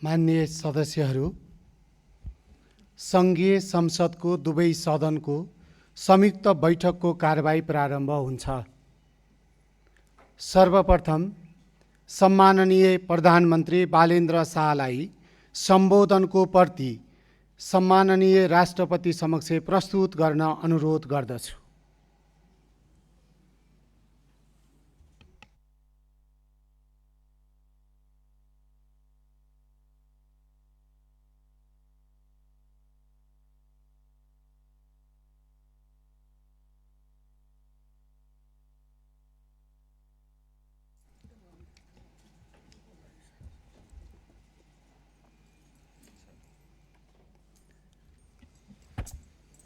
माननीय सदस्यहरू, सङ्घीय संसदको दुवै सदनको संयुक्त बैठकको कारबाही प्रारम्भ हुन्छ। सर्वप्रथम सम्माननीय प्रधानमन्त्री बालेन्द्र शाहलाई सम्बोधनको प्रति सम्माननीय राष्ट्रपति समक्ष प्रस्तुत गर्न अनुरोध गर्दछु।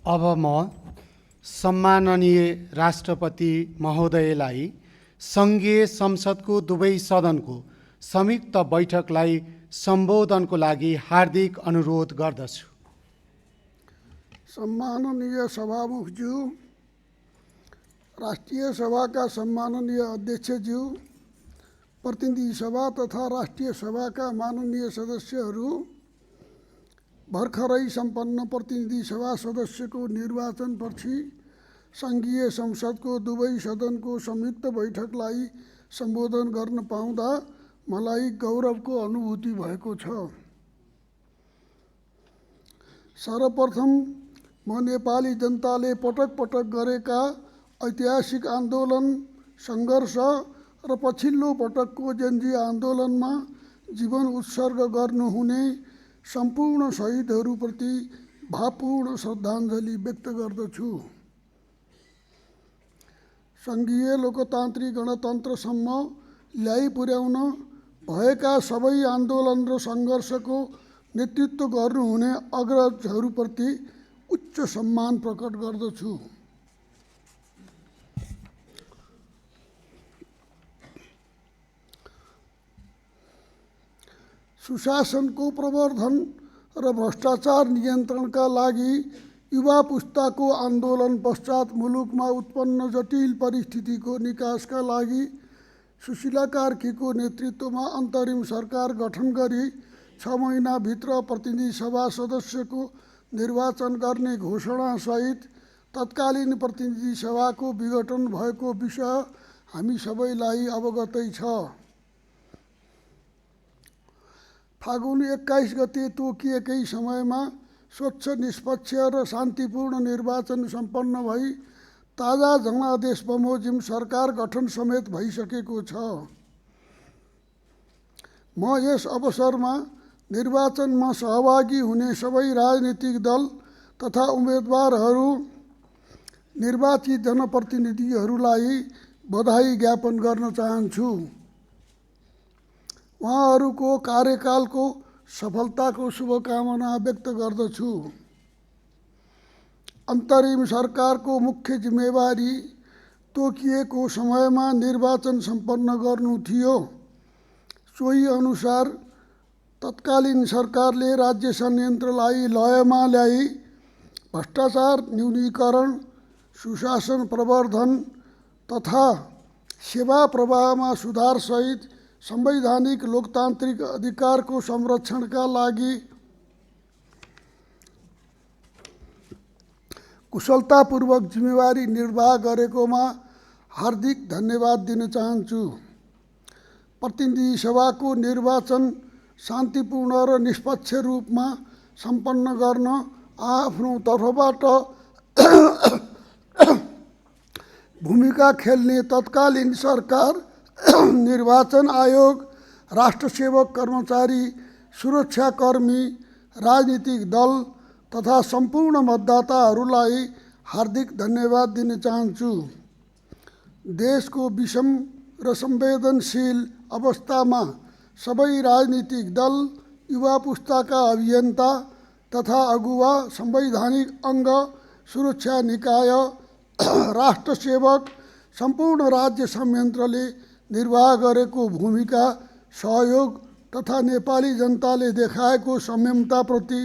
अब म सम्माननीय राष्ट्रपति महोदयलाई सङ्घीय संसदको दुवै सदनको संयुक्त बैठकलाई सम्बोधनको लागि हार्दिक अनुरोध गर्दछु। सम्माननीय सभामुखज्यू, राष्ट्रिय सभाका सम्माननीय अध्यक्षज्यू, प्रतिनिधि सभा तथा राष्ट्रिय सभाका माननीय सदस्यहरू, भर्खरै सम्पन्न प्रतिनिधि सभा सदस्यको निर्वाचनपछि सङ्घीय संसदको दुवै सदनको संयुक्त बैठकलाई सम्बोधन गर्न पाउँदा मलाई गौरवको अनुभूति भएको छ। सर्वप्रथम म नेपाली जनताले पटक पटक गरेका ऐतिहासिक आन्दोलन, सङ्घर्ष र पछिल्लो पटकको जनजी आन्दोलनमा जीवन उत्सर्ग गर्नुहुने सम्पूर्ण शहीदहरूप्रति भावपूर्ण श्रद्धाञ्जली व्यक्त गर्दछु। सङ्घीय लोकतान्त्रिक गणतन्त्रसम्म ल्याइपुर्याउन भएका सबै आन्दोलन र सङ्घर्षको नेतृत्व गर्नुहुने अग्रजहरूप्रति उच्च सम्मान प्रकट गर्दछु। सुशासनको प्रवर्धन र भ्रष्टाचार नियन्त्रणका लागि युवा पुस्ताको आन्दोलन पश्चात मुलुकमा उत्पन्न जटिल परिस्थितिको निकासका लागि सुशीला कार्कीको नेतृत्वमा अन्तरिम सरकार गठन गरी 6 महिनाभित्र प्रतिनिधि सभा सदस्यको निर्वाचन गर्ने घोषणासहित तत्कालीन प्रतिनिधि सभाको विघटन भएको विषय हामी सबैलाई अवगतै छ। फागुन 21 गते तोकिएकै समयमा स्वच्छ, निष्पक्ष र शान्तिपूर्ण निर्वाचन सम्पन्न भई ताजा जनादेश बमोजिम सरकार गठन समेत भइसकेको छ। म यस अवसरमा निर्वाचनमा सहभागी हुने सबै राजनीतिक दल तथा उम्मेदवारहरू, निर्वाचित जनप्रतिनिधिहरूलाई बधाई ज्ञापन गर्न चाहन्छु। उहाँहरूको कार्यकालको सफलताको शुभकामना व्यक्त गर्दछु। अन्तरिम सरकारको मुख्य जिम्मेवारी तोकिएको समयमा निर्वाचन सम्पन्न गर्नु थियो। सोही अनुसार तत्कालीन सरकारले राज्य संयन्त्रलाई लयमा ल्याई भ्रष्टाचार न्यूनीकरण, सुशासन प्रवर्धन तथा सेवा प्रवाहमा सुधारसहित संवैधानिक लोकतान्त्रिक अधिकारको संरक्षणका लागि कुशलतापूर्वक जिम्मेवारी निर्वाह गरेकोमा हार्दिक धन्यवाद दिन चाहन्छु। प्रतिनिधि सभाको निर्वाचन शान्तिपूर्ण र निष्पक्ष रूपमा सम्पन्न गर्न आफ्नो तर्फबाट भूमिका खेल्ने तत्कालीन सरकार, निर्वाचन आयोग, राष्ट्रसेवक कर्मचारी, सुरक्षाकर्मी, राजनीतिक दल तथा सम्पूर्ण मतदाताहरूलाई हार्दिक धन्यवाद दिन चाहन्छु। देशको विषम र संवेदनशील अवस्थामा सबै राजनीतिक दल, युवा पुस्ताका अभियन्ता तथा अगुवा, संवैधानिक अङ्ग, सुरक्षा निकाय, राष्ट्रसेवक, सम्पूर्ण राज्य संयन्त्रले निर्वाह गरेको भूमिका, सहयोग तथा नेपाली जनताले देखाएको संयमताप्रति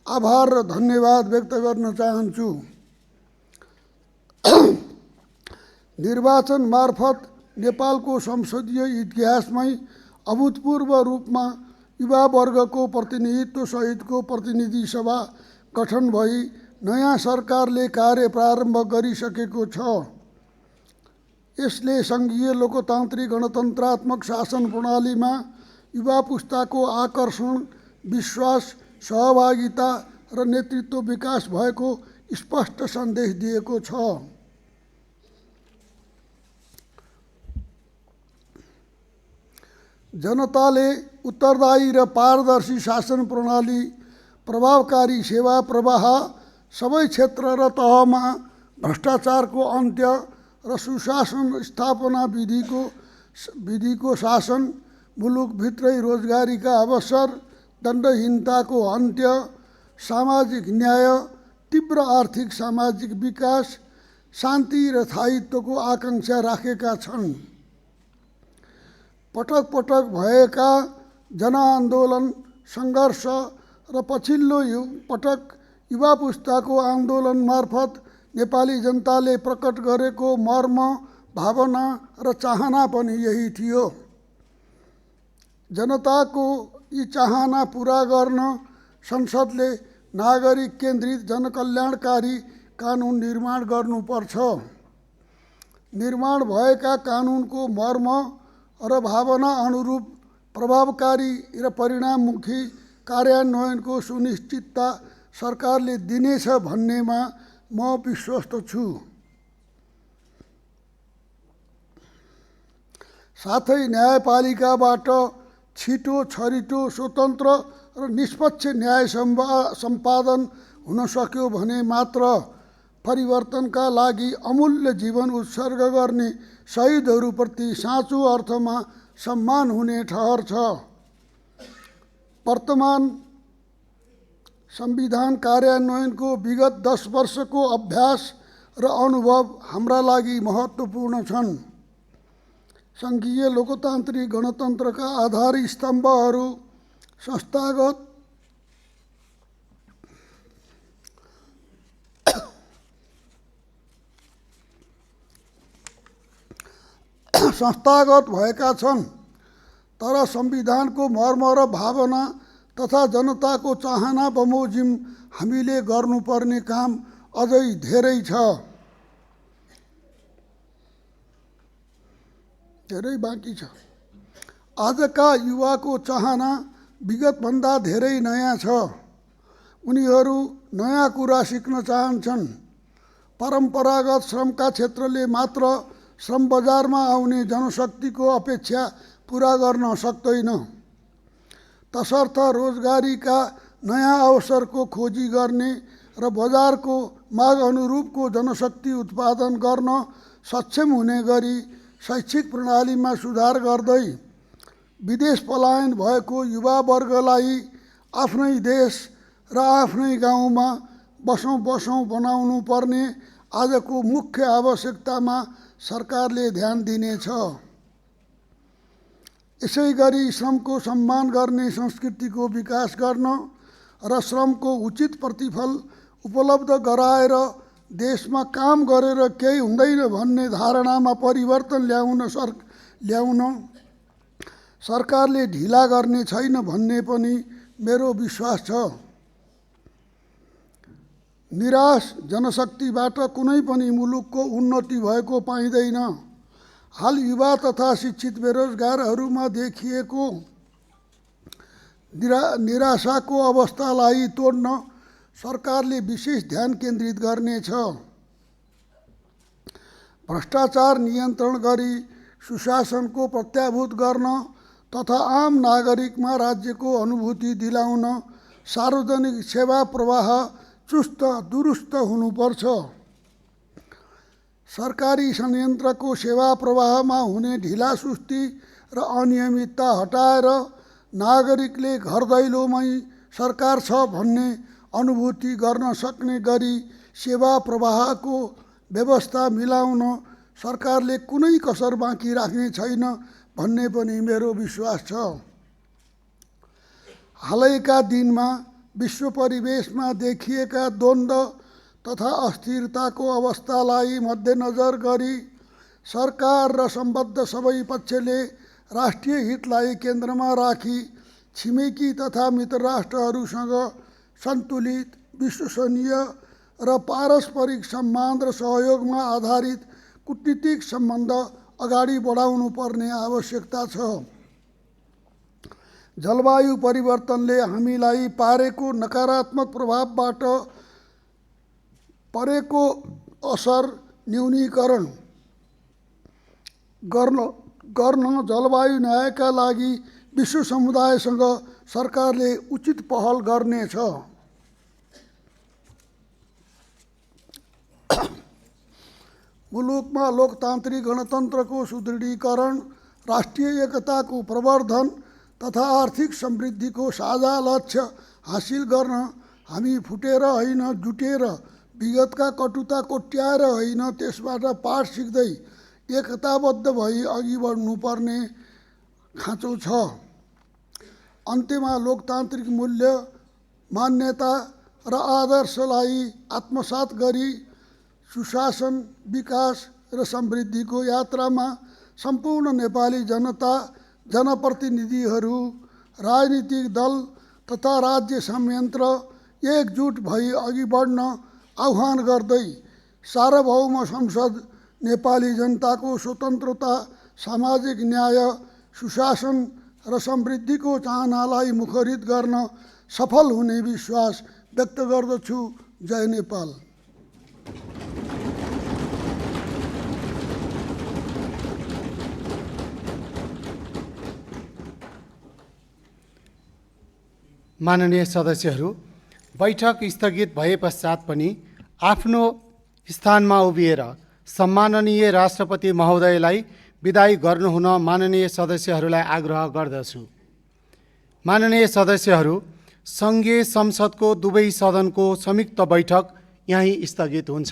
आभार र धन्यवाद व्यक्त गर्न चाहन्छु। निर्वाचन मार्फत नेपालको संसदीय इतिहासमै अभूतपूर्व रूपमा युवा वर्गको प्रतिनिधित्व सहितको प्रतिनिधि सभा गठन भई नयाँ सरकारले कार्य प्रारम्भ गरिसकेको छ। यसले सङ्घीय लोकतान्त्रिक गणतन्त्रात्मक शासन प्रणालीमा युवा पुस्ताको आकर्षण, विश्वास, सहभागिता र नेतृत्व विकास भएको स्पष्ट सन्देश दिएको छ। जनताले उत्तरदायी र पारदर्शी शासन प्रणाली, प्रभावकारी सेवा प्रवाह, सबै क्षेत्र र तहमा भ्रष्टाचारको अन्त्य र सुशासन स्थापना विधिको शासन, मुलुकभित्रै रोजगारीका अवसर, दण्डहीनताको अन्त्य, सामाजिक न्याय, तीव्र आर्थिक सामाजिक विकास, शान्ति र स्थायित्वको आकांक्षा राखेका छन्। पटक पटक भएका जनआन्दोलन, सङ्घर्ष र पछिल्लो पटक युवा पुस्ताको आन्दोलन मार्फत नेपाली जनताले प्रकट गरेको मर्म, भावना र चाहना पनि यही थियो। जनताको यी चाहना पुरा गर्न संसदले नागरिक केन्द्रित जनकल्याणकारी कानुन निर्माण गर्नुपर्छ। निर्माण भएका कानुनको मर्म र भावना अनुरूप प्रभावकारी र परिणाममुखी कार्यान्वयनको सुनिश्चितता सरकारले दिनेछ भन्नेमा म विश्वस्त छु। साथै न्यायपालिकाबाट छिटो, छरितो, स्वतन्त्र र निष्पक्ष न्याय सम्पादन हुन सक्यो भने मात्र परिवर्तनका लागि अमूल्य जीवन उत्सर्ग गर्ने शहीदहरूप्रति साँचो अर्थमा सम्मान हुने ठहर छ। वर्तमान संविधान कार्यान्वयनको विगत 10 वर्षको अभ्यास र अनुभव हाम्रा लागि महत्त्वपूर्ण छन्। सङ्घीय लोकतान्त्रिक गणतन्त्रका आधार स्तम्भहरू संस्थागत भएका छन्, तर संविधानको मर्म र भावना तथा जनताको चाहना बमोजिम हामीले गर्नुपर्ने काम अझै धेरै छ, धेरै बाँकी छ। आजका युवाको चाहना विगतभन्दा धेरै नयाँ छ। उनीहरू नयाँ कुरा सिक्न चाहन्छन्। परम्परागत श्रमका क्षेत्रले मात्र श्रम बजारमा आउने जनशक्तिको अपेक्षा पुरा गर्न सक्दैन। तसर्थ रोजगारीका नयाँ अवसरको खोजी गर्ने र बजारको माग अनुरूपको जनशक्ति उत्पादन गर्न सक्षम हुने गरी शैक्षिक प्रणालीमा सुधार गर्दै विदेश पलायन भएको युवा वर्गलाई आफ्नै देश र आफ्नै गाउँमा बसौँ बनाउनु पर्ने आजको मुख्य आवश्यकतामा सरकारले ध्यान दिनेछ। यसै गरी श्रमको सम्मान गर्ने संस्कृतिको विकास गर्न र श्रमको उचित प्रतिफल उपलब्ध गराएर देशमा काम गरेर केही हुँदैन भन्ने धारणामा परिवर्तन ल्याउन सरकारले ढिला गर्ने छैन भन्ने पनि मेरो विश्वास छ। निराश जनशक्तिबाट कुनै पनि मुलुकको उन्नति भएको पाइँदैन। हाल युवा तथा शिक्षित बेरोजगारहरूमा देखिएको निराशाको अवस्थालाई तोड्न सरकारले विशेष ध्यान केन्द्रित गर्नेछ। भ्रष्टाचार नियन्त्रण गरी सुशासनको प्रत्याभूत गर्न तथा आम नागरिकमा राज्यको अनुभूति दिलाउन सार्वजनिक सेवा प्रवाह चुस्त दुरुस्त हुनुपर्छ। सरकारी संयन्त्रको सेवा प्रवाहमा हुने ढिलासुस्ती र अनियमितता हटाएर नागरिकले घर दैलोमै सरकार छ भन्ने अनुभूति गर्न सक्ने गरी सेवा प्रवाहको व्यवस्था मिलाउन सरकारले कुनै कसर बाँकी राख्ने छैन भन्ने पनि मेरो विश्वास छ। हालैका दिनमा विश्व परिवेशमा देखिएका द्वन्द्व तथा अस्थिरताको अवस्थालाई मध्यनजर गरी सरकार र सम्बद्ध सबै पक्षले राष्ट्रिय हितलाई केन्द्रमा राखी छिमेकी तथा मित्र राष्ट्रहरूसँग सन्तुलित, विश्वसनीय र पारस्परिक सम्मान र सहयोगमा आधारित कूटनीतिक सम्बन्ध अगाडि बढाउनु पर्ने आवश्यकता छ। जलवायु परिवर्तनले हामीलाई पारेको नकारात्मक प्रभावबाट परेको असर न्यूनीकरण गर्न जलवायु न्यायका लागि विश्व समुदायसँग सरकारले उचित पहल गर्नेछ। मुलुकमा लोकतान्त्रिक गणतन्त्रको सुदृढीकरण, राष्ट्रिय एकताको प्रवर्धन तथा आर्थिक समृद्धिको साझा लक्ष्य हासिल गर्न हामी फुटेर होइन जुटेर, विगतका कटुता कोट्याएर होइन त्यसबाट पाठ सिक्दै एकताबद्ध भई अघि बढ्नुपर्ने खाँचो छ। अन्त्यमा लोकतान्त्रिक मूल्य, मान्यता र आदर्शलाई आत्मसात गरी सुशासन, विकास र समृद्धिको यात्रामा सम्पूर्ण नेपाली जनता, जनप्रतिनिधिहरू, राजनीतिक दल तथा राज्य संयन्त्र एकजुट भई अघि बढ्न आह्वान गर्दै सार्वभौम संसद नेपाली जनताको स्वतन्त्रता, सामाजिक न्याय, सुशासन र समृद्धिको चाहनालाई मुखरित गर्न सफल हुने विश्वास व्यक्त गर्दछु। जय नेपाल। माननीय सदस्यहरू, बैठक स्थगित भए पश्चात पनि आफ्नो स्थानमा उभिएर सम्माननीय राष्ट्रपति महोदयलाई विदाई गर्नुहुन माननीय सदस्यहरूलाई आग्रह गर्दछु। माननीय सदस्यहरू, सङ्घीय संसदको दुवै सदनको संयुक्त बैठक यहीँ स्थगित हुन्छ।